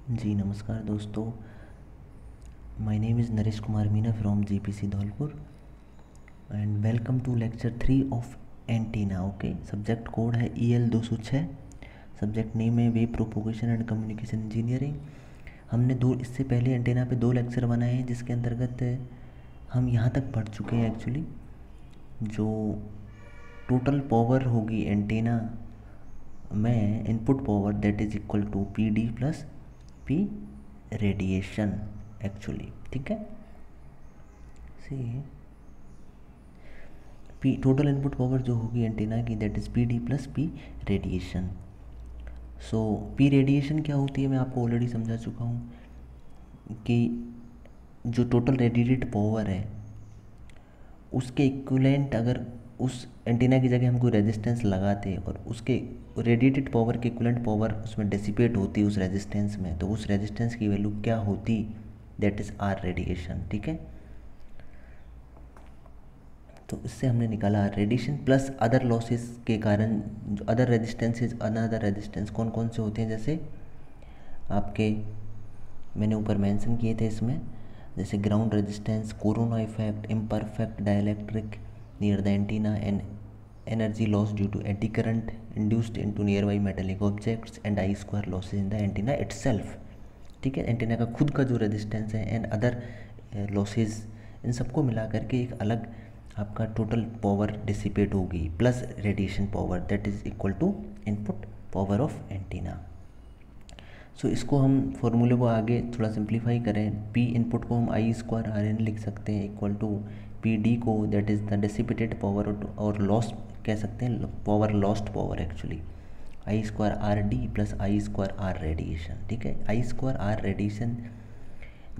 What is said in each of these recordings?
जी नमस्कार दोस्तों, my name is Naresh Kumar Meena from GPC Dholpur and welcome to lecture 3 of antenna. Okay, subject code है EL 206, subject name है wave propagation and communication engineering. हमने इससे पहले antenna पे 2 लेक्चर बनाए हैं, जिसके अंतर्गत हम यहाँ तक पढ़ चुके हैं। एक्चुअली जो टोटल पावर होगी एंटीना में, input power that is equal to PD plus P radiation actually, ठीक है। See P total input power जो होगी एंटीना की that is PD plus P radiation. So P radiation क्या होती है मैं आपको ऑलरेडी समझा चुका हूँ कि जो टोटल रेडिएटेड पावर है उसके इक्विवेलेंट अगर उस एंटीना की जगह हम कोई रेजिस्टेंस लगाते और उसके रेडिएटेड पावर के इक्विवेलेंट पावर उसमें डिसिपेट होती उस रेजिस्टेंस में, तो उस रेजिस्टेंस की वैल्यू क्या होती, दैट इज़ R रेडिएशन, ठीक है। तो इससे हमने निकाला R radiation plus other losses के कारण जो अदर रेजिस्टेंसेज अनदर रेजिस्टेंस कौन कौन से होते हैं, जैसे आपके मैंने ऊपर मेंशन किए थे इसमें, जैसे ground resistance, corona effect, imperfect dielectric near the antenna and energy loss due to eddy current induced into nearby metallic objects and I square losses in the antenna itself, ठीक है। Antenna का खुद का जो resistance है and other losses, इन सबको मिला करके एक अलग आपका टोटल पावर डिसिपेट होगी plus radiation power that is equal to input power of antenna. So इसको हम फॉर्मूले को आगे थोड़ा सिंप्लीफाई करें, P इनपुट को हम I स्क्वायर RN लिख सकते हैं इक्वल टू PD को that is the dissipated power और लॉस्ट कह सकते हैं, power lost power actually, I square RD plus I square R radiation, ठीक है। I square R radiation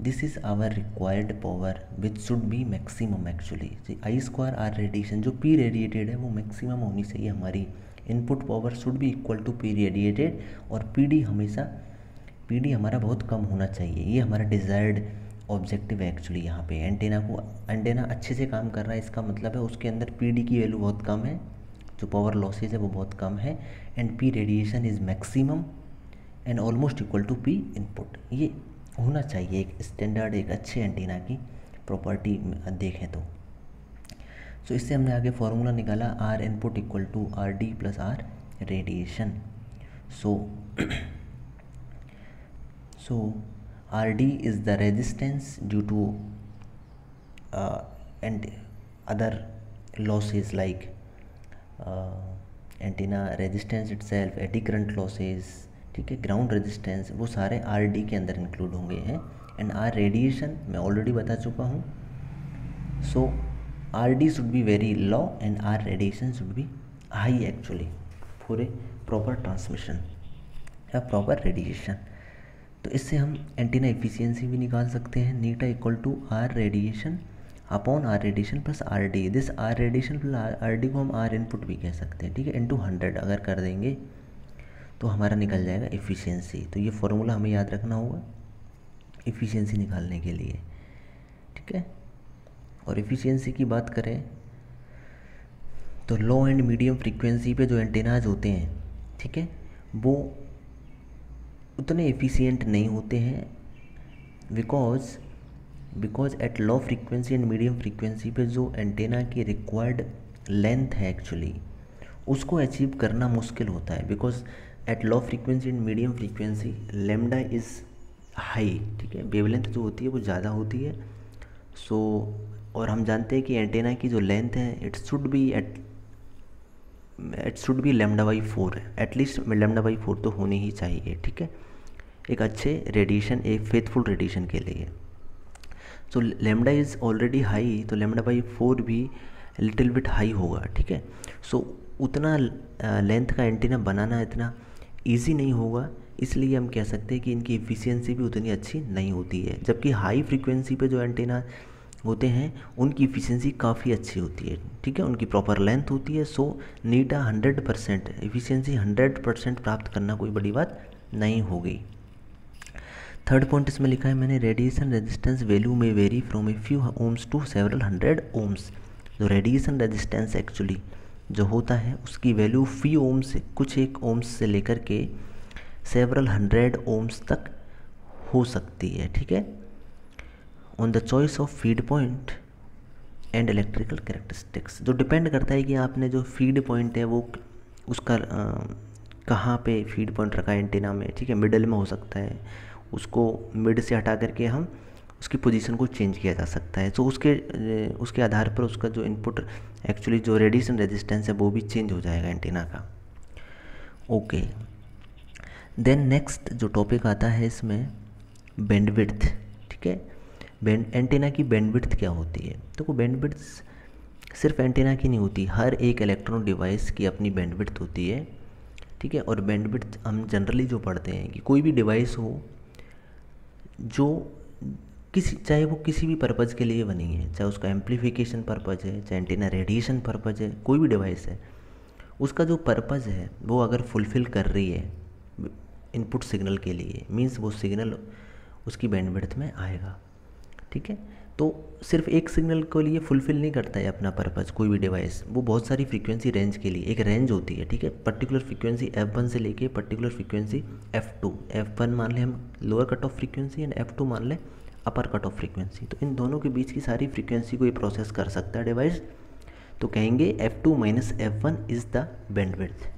this is our required power which should be maximum actually. I square R radiation जो P radiated है वो maximum होनी चाहिए हमारी, input power should be equal to P radiated और PD हमेशा PD हमारा बहुत कम होना चाहिए, ये हमारा डिज़ायर्ड ऑब्जेक्टिव है एक्चुअली। यहाँ पे एंटीना अच्छे से काम कर रहा है, इसका मतलब है उसके अंदर PD की वैल्यू बहुत कम है, जो पावर लॉसेज है वो बहुत कम है and P radiation is maximum and almost equal to P input. ये होना चाहिए एक स्टैंडर्ड, एक अच्छे एंटीना की प्रॉपर्टी देखें तो। सो इससे हमने आगे फॉर्मूला निकाला R input equal to RD plus R radiation. So RD is the resistance due to and other losses like antenna resistance itself, eddy current losses, ठीक है, ग्राउंड रेजिस्टेंस, वो सारे RD के अंदर इंक्लूड होंगे हैं। एंड R रेडिएशन मैं already बता चुका हूँ। So RD should be very low and R radiation should be high actually for a proper transmission या प्रॉपर रेडिएशन। तो इससे हम एंटीना एफिशिएंसी भी निकाल सकते हैं, eta equal to R radiation upon R radiation plus RD। This R radiation plus RD को हम R इनपुट भी कह सकते हैं, ठीक है, इनटू 100 अगर कर देंगे तो हमारा निकल जाएगा एफिशिएंसी। तो ये फॉर्मूला हमें याद रखना होगा एफिशिएंसी निकालने के लिए, ठीक है। और एफिशिएंसी की बात करें तो लो एंड मीडियम फ्रीक्वेंसी पे जो एंटेनाज होते हैं, ठीक है, वो उतने एफिशिएंट नहीं होते हैं because at low frequency and medium frequency पे जो एंटेना की रिक्वायर्ड लेंथ है एक्चुअली उसको अचीव करना मुश्किल होता है, because at low frequency and medium frequency lambda is high, ठीक है, वेवलेंथ जो होती है वो ज़्यादा होती है। सो और हम जानते हैं कि एंटेना की जो लेंथ है इट शुड बी λ/4, एटलीस्ट λ/4 तो होनी ही चाहिए, ठीक है, एक अच्छे रेडिएशन, एक फेथफुल रेडिएशन के लिए। सो लैम्डा इज़ ऑलरेडी हाई, तो λ/4 भी लिटिल बिट हाई होगा, ठीक है। सो उतना लेंथ का एंटीना बनाना इतना इजी नहीं होगा, इसलिए हम कह सकते हैं कि इनकी एफिशिएंसी भी उतनी अच्छी नहीं होती है। जबकि हाई फ्रीक्वेंसी पे जो एंटीना होते हैं उनकी एफिशिएंसी काफ़ी अच्छी होती है, ठीक है, उनकी प्रॉपर लेंथ होती है। सो नीटा 100% एफिशिएंसी 100% प्राप्त करना कोई बड़ी बात नहीं होगी। थर्ड पॉइंट इसमें लिखा है मैंने, रेडिएशन रेजिस्टेंस वैल्यू में vary from a few ohms to several 100 ohms. जो रेडिएशन रेजिस्टेंस एक्चुअली जो होता है उसकी वैल्यू फ्यू ओम्स से कुछ एक ओम्स से लेकर के सेवरल 100 ओम्स तक हो सकती है, ठीक है, on the choice of feed point and electrical characteristics, जो डिपेंड करता है कि आपने जो फीड पॉइंट है वो उसका कहाँ पे फीड पॉइंट रखा है एंटीना में, ठीक है, मिडल में हो सकता है, उसको मिड से हटा करके हम उसकी पोजीशन को चेंज किया जा सकता है। तो उसके आधार पर उसका जो इनपुट एक्चुअली जो रेडिएशन रेजिस्टेंस है वो भी चेंज हो जाएगा एंटीना का। ओके, देन नेक्स्ट जो टॉपिक आता है इसमें बैंडविड्थ, ठीक है, एंटीना की बैंडविड्थ क्या होती है। तो बैंडविड्थ सिर्फ एंटीना की नहीं होती, हर एक इलेक्ट्रॉनिक डिवाइस की अपनी बैंडविड्थ होती है, ठीक है। और बैंडविड्थ हम जनरली जो पढ़ते हैं कि कोई भी डिवाइस हो जो चाहे वो किसी भी पर्पज़ के लिए बनी है, चाहे उसका एम्प्लीफिकेशन पर्पज़ है, चाहे एंटीना रेडिएशन पर्पज़ है, कोई भी डिवाइस है, उसका जो पर्पज़ है वो अगर फुलफ़िल कर रही है इनपुट सिग्नल के लिए, मींस वो सिग्नल उसकी बैंडविड्थ में आएगा, ठीक है। तो सिर्फ एक सिग्नल के लिए फुलफ़िल नहीं करता है अपना पर्पज़ कोई भी डिवाइस, वो बहुत सारी फ्रीक्वेंसी रेंज के लिए एक रेंज होती है, ठीक है। पर्टिकुलर फ्रीक्वेंसी F1 से लेके पर्टिकुलर फ्रीक्वेंसी F2, F1 मान लें हम lower cut off frequency and F2 मान लें अपर कट ऑफ फ्रीक्वेंसी। तो इन दोनों के बीच की सारी फ्रीक्वेंसी को ये प्रोसेस कर सकता है डिवाइस, तो कहेंगे F2 minus F1 is the bandwidth.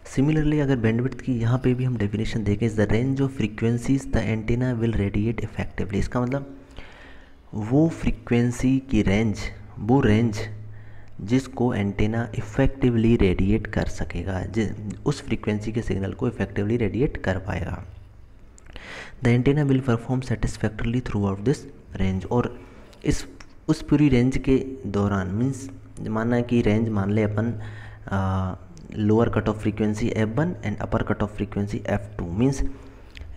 Similarly अगर बैंडविड्थ की यहाँ पे भी हम डेफिनेशन देखें, is the range of frequencies the antenna will radiate effectively. इसका मतलब वो फ्रीक्वेंसी की रेंज, वो रेंज जिसको एंटीना इफेक्टिवली रेडिएट कर सकेगा, उस फ्रीक्वेंसी के सिग्नल को इफेक्टिवली रेडिएट कर पाएगा। The antenna will perform satisfactorily throughout this range, और उस पूरी रेंज के दौरान, मीन्स माना कि रेंज मान ले अपन lower cut off frequency F1 and upper cut off frequency F2, means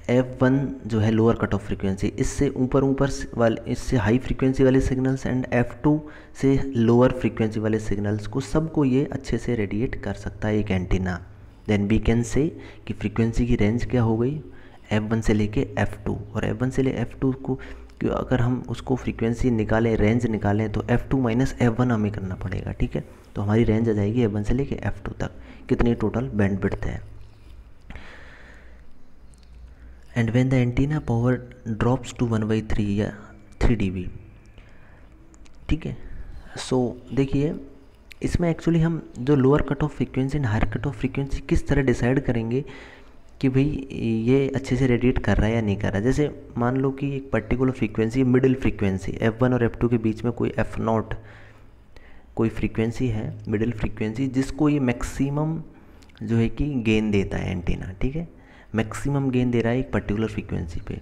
F1 जो है लोअर कट ऑफ फ्रीक्वेंसी, इससे ऊपर वाले, इससे हाई फ्रीक्वेंसी वाले सिग्नल्स, एंड F2 से लोअर फ्रीक्वेंसी वाले सिग्नल्स को सबको ये अच्छे से रेडिएट कर सकता है एक antenna. Then we can say कि फ्रीक्वेंसी की रेंज क्या हो गई F1 से लेके F2, और F1 से ले F2 को अगर हम उसको फ्रीक्वेंसी निकालें, रेंज निकालें, तो F2 माइनस F1 हमें करना पड़ेगा, ठीक है। तो हमारी रेंज आ जाएगी F1 से लेके F2 तक, कितनी टोटल बैंडविड्थ है। And when the antenna power drops to 1/3 या 3 dB, ठीक है। सो देखिए इसमें एक्चुअली हम जो lower cut off frequency and higher cut off frequency किस तरह डिसाइड करेंगे कि भाई ये अच्छे से रेडिएट कर रहा है या नहीं कर रहा है। जैसे मान लो कि एक particular frequency, middle frequency F1 और F2 के बीच में कोई F0 कोई फ्रीक्वेंसी है, मिडिल फ्रीक्वेंसी, जिसको ये मैक्सिमम जो है कि गेन देता है एंटीना, ठीक है, मैक्सिमम गेन दे रहा है एक पर्टिकुलर फ्रीक्वेंसी पे।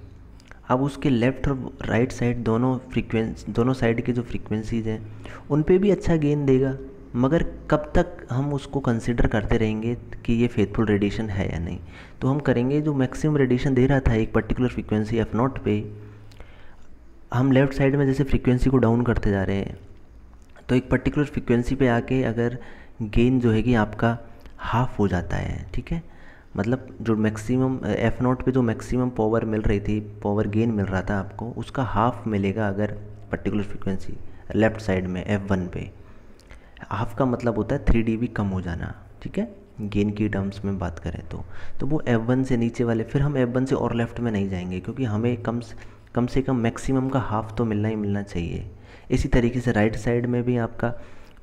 अब उसके लेफ़्ट और राइट साइड दोनों साइड के जो फ्रीक्वेंसीज हैं उन पे भी अच्छा गेन देगा, मगर कब तक हम उसको कंसिडर करते रहेंगे कि ये फेथफुल रेडिएशन है या नहीं। तो हम करेंगे जो मैक्सिमम रेडिएशन दे रहा था एक पर्टिकुलर फ्रीक्वेंसी F0 पे, हम लेफ़्ट साइड में जैसे फ्रीक्वेंसी को डाउन करते जा रहे हैं, तो एक पर्टिकुलर फ्रीक्वेंसी पे आके अगर गेन जो है कि आपका हाफ हो जाता है, ठीक है, मतलब जो मैक्सिमम F0 पे जो मैक्सिमम पावर मिल रही थी, पावर गेन मिल रहा था आपको, उसका हाफ मिलेगा अगर पर्टिकुलर फ्रीक्वेंसी लेफ़्ट साइड में F1 पे। हाफ का मतलब होता है 3 dB कम हो जाना, ठीक है, गेन की टर्म्स में बात करें तो वो F1 से नीचे वाले, फिर हम F1 से और लेफ़्ट में नहीं जाएंगे, क्योंकि हमें कम से कम मैक्सिमम का हाफ तो मिलना ही मिलना चाहिए। इसी तरीके से राइट साइड में भी आपका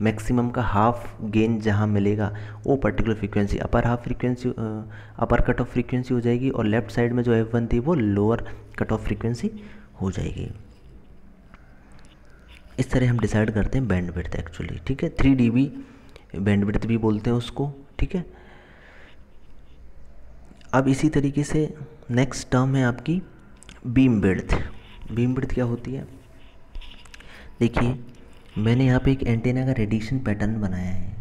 मैक्सिमम का हाफ गेन जहाँ मिलेगा वो पर्टिकुलर फ्रीक्वेंसी अपर कट ऑफ फ्रीक्वेंसी हो जाएगी, और लेफ़्ट साइड में जो F1 थी वो लोअर कट ऑफ फ्रीक्वेंसी हो जाएगी। इस तरह हम डिसाइड करते हैं बैंडविड्थ एक्चुअली, ठीक है। 3 dB बैंडविड्थ भी बोलते हैं उसको, ठीक है। अब इसी तरीके से नेक्स्ट टर्म है आपकी बीम विड्थ। बीम विड्थ क्या होती है, देखिए मैंने यहाँ पे एक एंटीना का रेडिएशन पैटर्न बनाया है।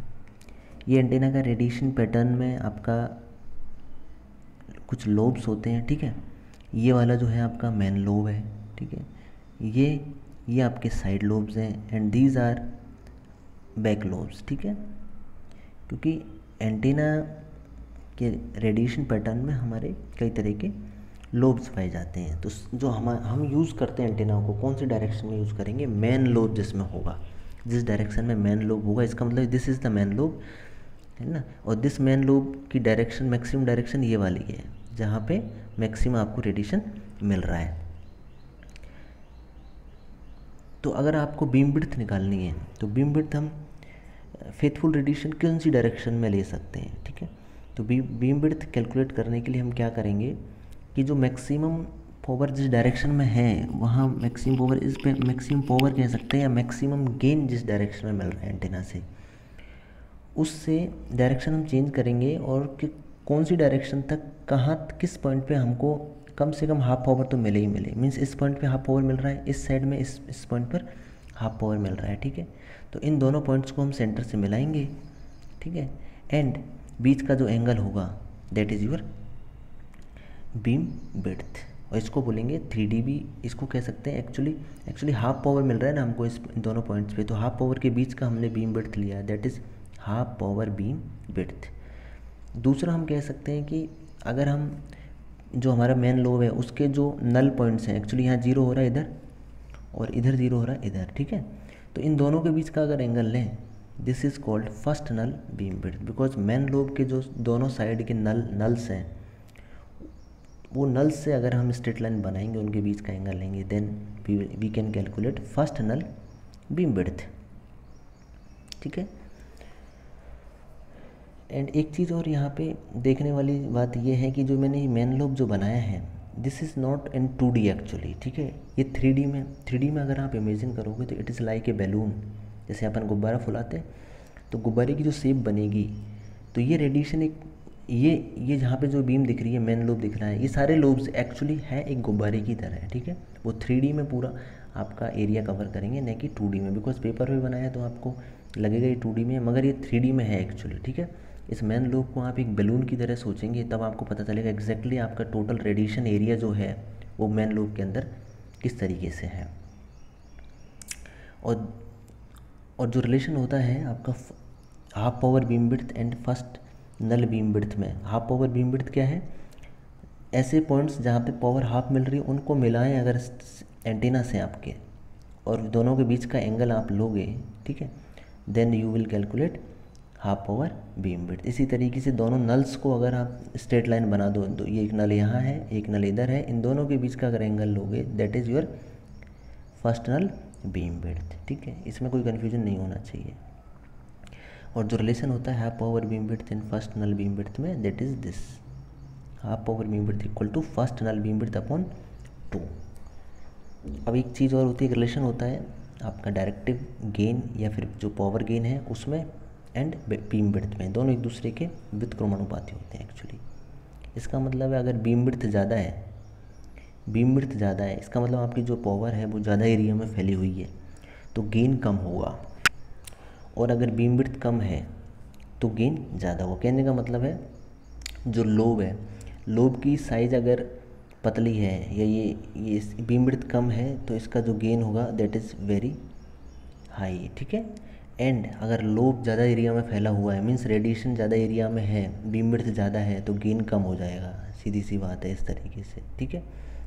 ये एंटीना का रेडिएशन पैटर्न में आपका कुछ लोब्स होते हैं, ठीक है। ये वाला जो है आपका मेन लोब है, ठीक है, ये आपके साइड लोब्स हैं, and these are back lobes, ठीक है। क्योंकि एंटीना के रेडिएशन पैटर्न में हमारे कई तरह के लोब्स पाए जाते हैं, तो जो हम यूज़ करते हैं एंटीना को कौन सी डायरेक्शन में यूज़ करेंगे, मेन लोब जिसमें होगा, जिस डायरेक्शन में मेन लोब होगा, इसका मतलब this is the main lobe, है ना। और दिस मेन लोब की डायरेक्शन, मैक्सिमम डायरेक्शन ये वाली है, जहाँ पे मैक्सिमम आपको रेडिएशन मिल रहा है। तो अगर आपको बीम विड्थ निकालनी है तो बीम विड्थ हम फेथफुल रेडिएशन कौन सी डायरेक्शन में ले सकते हैं, ठीक है। तो बीम विड्थ कैलकुलेट करने के लिए हम क्या करेंगे कि जो मैक्सिमम पावर जिस डायरेक्शन में है वहाँ मैक्सिमम पावर, इस पे मैक्सिमम पावर कह सकते हैं या मैक्सिमम गेन जिस डायरेक्शन में मिल रहा है एंटीना से, उससे डायरेक्शन हम चेंज करेंगे और कि कौन सी डायरेक्शन तक कहाँ किस पॉइंट पे हमको कम से कम हाफ पावर तो मिले ही मिले। मीन्स इस पॉइंट पे हाफ पावर मिल रहा है, इस साइड में इस पॉइंट पर हाफ पावर मिल रहा है, ठीक है। तो इन दोनों पॉइंट्स को हम सेंटर से मिलाएंगे, ठीक है। एंड बीच का जो एंगल होगा that is your beam width, और इसको बोलेंगे 3dB। इसको कह सकते हैं एक्चुअली हाफ पावर मिल रहा है ना हमको इस दोनों पॉइंट्स पे, तो हाफ पावर के बीच का हमने बीम विड्थ लिया, that is half power beam width. दूसरा हम कह सकते हैं कि अगर हम जो हमारा मेन लोब है उसके जो नल पॉइंट्स हैं, एक्चुअली यहाँ 0 हो रहा है इधर और इधर 0 हो रहा है इधर, ठीक है। तो इन दोनों के बीच का अगर एंगल लें, this is called first null beam width, because main lobe के जो दोनों साइड के नल्स हैं, वो नल्स से अगर हम स्ट्रेट लाइन बनाएंगे उनके बीच का एंगल लेंगे, then we can calculate first null beam width, ठीक है। एंड एक चीज़ और यहाँ पे देखने वाली बात ये है कि जो मैंने मेन लोब जो बनाया है this is not in 2D actually, ठीक है। ये 3D में अगर आप इमेजिन करोगे तो it is like a balloon. जैसे अपन गुब्बारा फुलाते हैं तो गुब्बारे की जो शेप बनेगी, तो ये रेडिएशन एक ये जहाँ पे जो बीम दिख रही है, मेन लोब दिख रहा है, ये सारे लोब्स एक्चुअली है एक गुब्बारे की तरह है, ठीक है। वो 3D में पूरा आपका एरिया कवर करेंगे, न कि 2D में, बिकॉज पेपर पे बनाया तो आपको लगेगा ये 2D में, मगर ये 3D में है एक्चुअली, ठीक है। इस मेन लोब को आप एक बैलून की तरह सोचेंगे तब आपको पता चलेगा एग्जैक्टली आपका टोटल रेडिएशन एरिया जो है वो मेन लोब के अंदर किस तरीके से है। और जो रिलेशन होता है आपका half power beam width and first null beam width में, हाफ पावर बीम विड्थ क्या है, ऐसे पॉइंट्स जहाँ पे पावर हाफ मिल रही है उनको मिलाएं अगर एंटीना से आपके, और दोनों के बीच का एंगल आप लोगे, ठीक है, then you will calculate half power beam width. इसी तरीके से दोनों नल्स को अगर आप स्ट्रेट लाइन बना दो, तो ये एक नल यहाँ है एक नल इधर है, इन दोनों के बीच का अगर एंगल लोगे that is your first null beam width, ठीक है। इसमें कोई कन्फ्यूजन नहीं होना चाहिए। और जो रिलेशन होता है half power beam width and first null beam width में, that is this, half power beam width equal to first null beam width upon 2। अब एक चीज़ और होती है, रिलेशन होता है आपका डायरेक्टिव गेन या फिर जो पावर गेन है उसमें एंड बीम विड्थ में, दोनों एक दूसरे के व्युत्क्रमानुपाती होते हैं एक्चुअली। इसका मतलब है अगर बीम विड्थ ज़्यादा है, इसका मतलब आपकी जो पावर है वो ज़्यादा एरिया में फैली हुई है तो गेन कम होगा, और अगर बीम विड्थ कम है तो गेन ज़्यादा होगा। कहने का मतलब है जो लोब है, लोब की साइज़ अगर पतली है या ये बीम विड्थ कम है तो इसका जो गेन होगा दैट इज़ वेरी हाई, ठीक है। एंड अगर लोब ज़्यादा एरिया में फैला हुआ है, मीन्स रेडिएशन ज़्यादा एरिया में है, बीम विड्थ ज़्यादा है, तो गेन कम हो जाएगा, सीधी सी बात है इस तरीके से, ठीक है।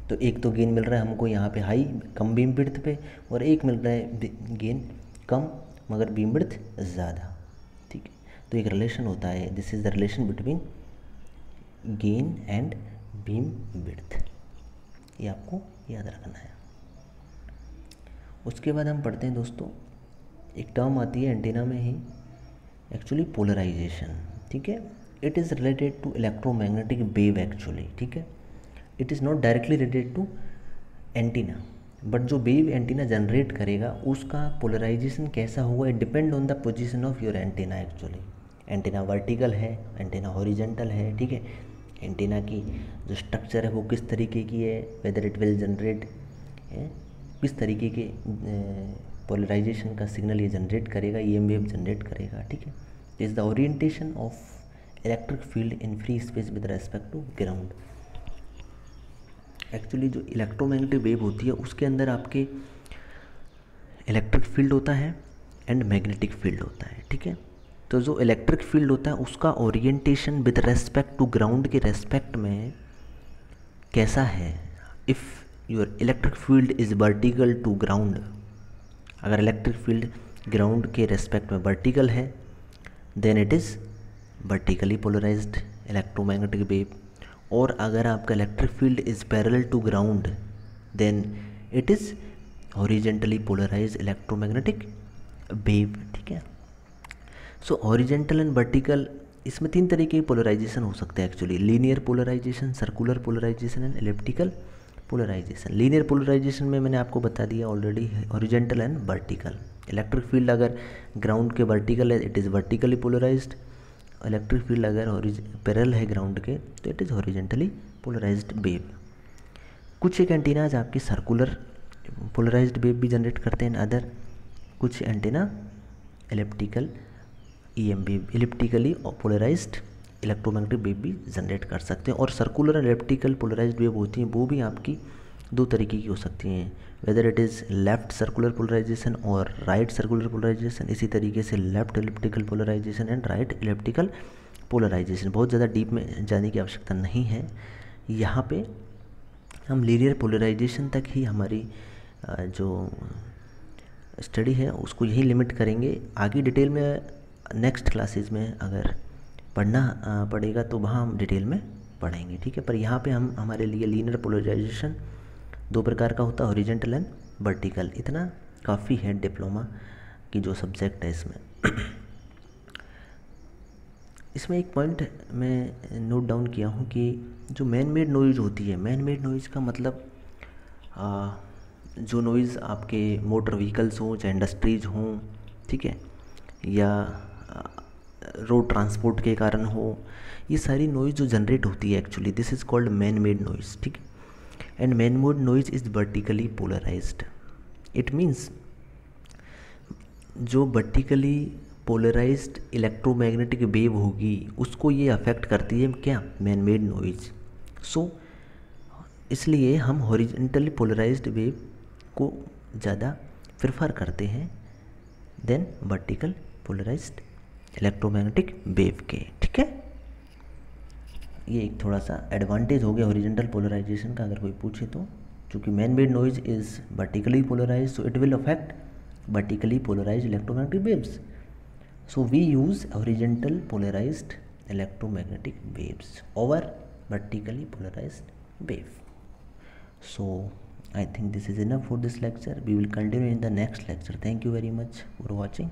तो एक तो गेन मिल रहा है हमको यहाँ पे हाई कम बीम विड्थ पे, और एक मिल रहा है गेन कम मगर बीम विड्थ ज़्यादा, ठीक है। तो एक रिलेशन होता है, this is the relation between gain and beam width, ये आपको याद रखना है। उसके बाद हम पढ़ते हैं दोस्तों, एक टर्म आती है एंटीना में ही एक्चुअली पोलराइजेशन, ठीक है। It is related to electromagnetic wave actually, ठीक है। It is not directly related to antenna, but जो वेव एंटीना जनरेट करेगा उसका पोलराइजेशन कैसा होगा, it depend on the position of your antenna actually. Antenna vertical है, एंटीना हॉरिजेंटल है, ठीक है। एंटीना की जो स्ट्रक्चर है वो किस तरीके की है, वेदर इट विल जनरेट किस तरीके के पोलराइजेशन का सिग्नल ये जनरेट करेगा, EM वेव जनरेट करेगा, ठीक है। Is the orientation of electric field in free space with respect to ground. Actually जो इलेक्ट्रोमैग्नेटिक वेव होती है उसके अंदर आपके इलेक्ट्रिक फील्ड होता है एंड मैग्नेटिक फील्ड होता है, ठीक है। तो जो इलेक्ट्रिक फील्ड होता है उसका orientation with respect to ground के रेस्पेक्ट में कैसा है। If your electric field is vertical to ground, अगर इलेक्ट्रिक फील्ड ग्राउंड के रेस्पेक्ट में वर्टिकल है then it is vertically polarized electromagnetic wave, और अगर आपका electric field is parallel to ground then it is horizontally polarize electromagnetic wave. ठीक है। सो horizontal and vertical, इसमें 3 तरीके के पोलराइजेशन हो सकते हैं actually, linear polarisation, circular polarisation and elliptical polarisation. Linear polarisation में मैंने आपको बता दिया already, horizontal and vertical. Electric field अगर ग्राउंड के वर्टिकल है it is vertically polarised, electric field अगर पैरेलल है ग्राउंड के तो it is horizontally polarised wave. कुछ एक एंटीनाज आपके सर्कुलर पोलराइज्ड वेव भी जनरेट करते हैं, अदर कुछ antenna elliptical EM wave, elliptically polarised electromagnetic wave भी जनरेट कर सकते हैं। और सर्कुलर और एलिप्टिकल पोलराइज्ड वेव होती हैं वो भी आपकी 2 तरीके की हो सकती हैं, whether it is left circular polarization और राइट सर्कुलर पोलराइजेशन, इसी तरीके से left elliptical polarization and right elliptical polarization. बहुत ज़्यादा डीप में जाने की आवश्यकता नहीं है, यहाँ पे हम लीनियर पोलराइजेशन तक ही हमारी जो स्टडी है उसको यही लिमिट करेंगे। आगे डिटेल में नेक्स्ट क्लासेज में अगर पढ़ना पड़ेगा तो वहाँ हम डिटेल में पढ़ेंगे। ठीक है। पर यहाँ पे हम हमारे लिए लीनियर पोलराइजेशन 2 प्रकार का होता है, हॉरिजेंटल एंड वर्टिकल। इतना काफ़ी है डिप्लोमा की जो सब्जेक्ट है इसमें। इसमें एक पॉइंट मैं नोट डाउन किया हूँ कि जो मैन मेड नॉइज़ होती है, मैन मेड नॉइज़ का मतलब जो नॉइज़ आपके मोटर व्हीकल्स हों, चाहे इंडस्ट्रीज हों, ठीक है, या रोड ट्रांसपोर्ट के कारण हो, ये सारी नॉइज़ जो जनरेट होती है actually this is called man made noise. ठीक है। And man made noise is vertically polarized. It means जो वर्टिकली पोलराइज्ड इलेक्ट्रोमैग्नेटिक वेव होगी उसको ये अफेक्ट करती है क्या, मैन मेड नॉइज़। सो इसलिए हम हॉरिजेंटली पोलराइज्ड वेव को ज़्यादा प्रेफर करते हैं than vertical polarized electromagnetic wave के। ठीक है। ये एक थोड़ा सा एडवांटेज हो गया हॉरिजेंटल पोलराइजेशन का अगर कोई पूछे तो, क्योंकि man made noise is vertically polarize so it will affect vertically polarized electromagnetic waves. So we use horizontal polarized electromagnetic waves over vertically polarized wave. So I think this is enough for this lecture. We will continue in the next lecture. Thank you very much for watching.